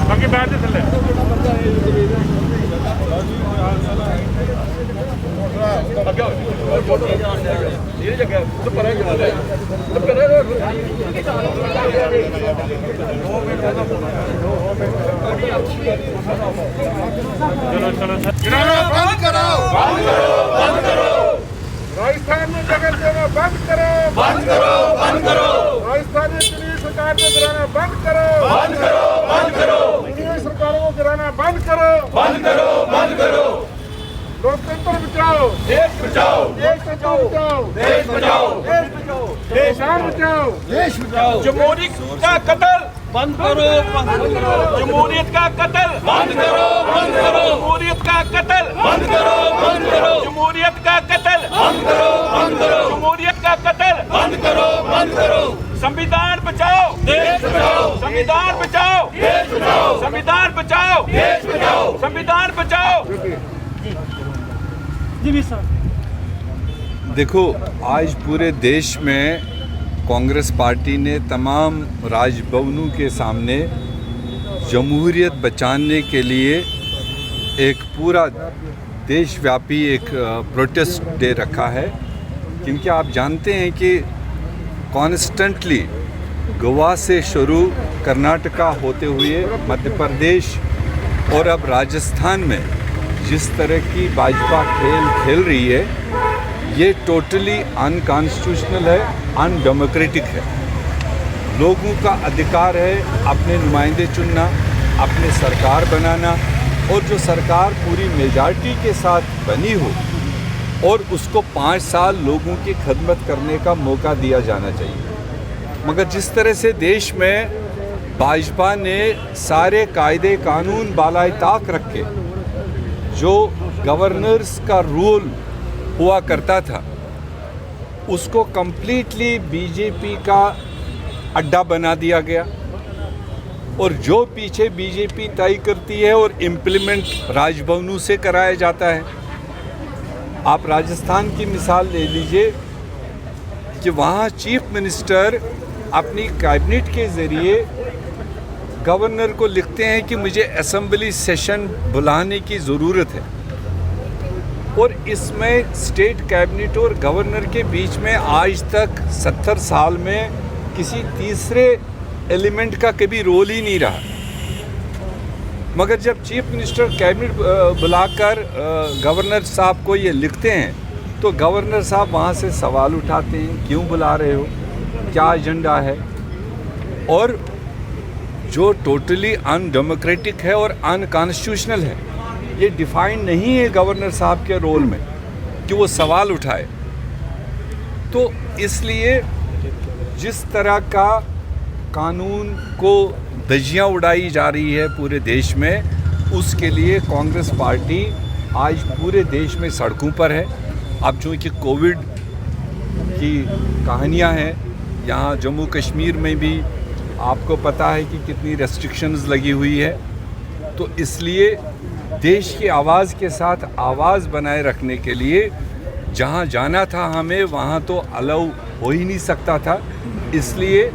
बाकी बैठ से थले गिराना बंद करो, बंद करो, बंद करो। राजस्थान में जगह देना बंद करो, बंद करो, बंद करो, राजस्थान में दिल्ली सरकार को गिराना बंद करो, बंद करो, बंद करो, दिल्ली सरकारों को गिराना बंद करो, बंद करो, बंद करो। लोकतंत्र बचाओ, देश बचाओ, देश बचाओ, देश बचाओ, देश बचाओ, किसान बचाओ, देश बचाओ। जमहूरियत का कत्ल बंद करो, जमहूरियत का कत्ल बंद करो, बंद करो, जमहूरियत का कत्ल बंद करो, बंद करो, जमहूरियत का कत्ल बंद करो, बंद करो, जमहूरियत का कत्ल बंद करो, बंद करो। संविधान बचाओ, देश बचाओ, संविधान बचाओ, देश बचाओ, संविधान बचाओ, देश बचाओ। संविधान बचाओ। देखो, आज पूरे देश में कांग्रेस पार्टी ने तमाम राजभवनों के सामने जमहूरियत बचाने के लिए एक पूरा देशव्यापी एक प्रोटेस्ट डे रखा है, क्योंकि आप जानते हैं कि कॉन्स्टेंटली गोवा से शुरू कर्नाटका होते हुए मध्य प्रदेश और अब राजस्थान में जिस तरह की भाजपा खेल रही है, ये टोटली अनकॉन्स्टिट्यूशनल है, अनडेमोक्रेटिक है। लोगों का अधिकार है अपने नुमाइंदे चुनना, अपने सरकार बनाना, और जो सरकार पूरी मेजॉरिटी के साथ बनी हो और उसको 5 साल लोगों की खदमत करने का मौका दिया जाना चाहिए। मगर जिस तरह से देश में भाजपा ने सारे कायदे कानून बालाए ताक रख के जो गवर्नर्स का रूल हुआ करता था उसको कम्प्लीटली बीजेपी का अड्डा बना दिया गया, और जो पीछे बीजेपी तय करती है और इम्प्लीमेंट राजभवनों से कराया जाता है। आप राजस्थान की मिसाल ले लीजिए कि वहाँ चीफ मिनिस्टर अपनी कैबिनेट के ज़रिए गवर्नर को लिखते हैं कि मुझे असेंबली सेशन बुलाने की ज़रूरत है, और इसमें स्टेट कैबिनेट और गवर्नर के बीच में आज तक 70 साल में किसी तीसरे एलिमेंट का कभी रोल ही नहीं रहा। मगर जब चीफ मिनिस्टर कैबिनेट बुलाकर गवर्नर साहब को ये लिखते हैं तो गवर्नर साहब वहाँ से सवाल उठाते हैं, क्यों बुला रहे हो, क्या एजेंडा है। और जो टोटली अनडेमोक्रेटिक है और अनकॉन्स्टिट्यूशनल है, ये डिफाइन नहीं है गवर्नर साहब के रोल में कि वो सवाल उठाए। तो इसलिए जिस तरह का कानून को धज्जियाँ उड़ाई जा रही है पूरे देश में, उसके लिए कांग्रेस पार्टी आज पूरे देश में सड़कों पर है। अब चूँकि कोविड की कहानियाँ हैं, यहाँ जम्मू कश्मीर में भी आपको पता है कि कितनी रेस्ट्रिक्शंस लगी हुई है, तो इसलिए देश की आवाज़ के साथ आवाज़ बनाए रखने के लिए जहाँ जाना था हमें वहाँ तो अलाउ हो ही नहीं सकता था। इसलिए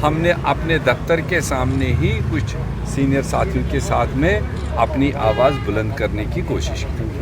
हमने अपने दफ्तर के सामने ही कुछ सीनियर साथियों के साथ में अपनी आवाज़ बुलंद करने की कोशिश की।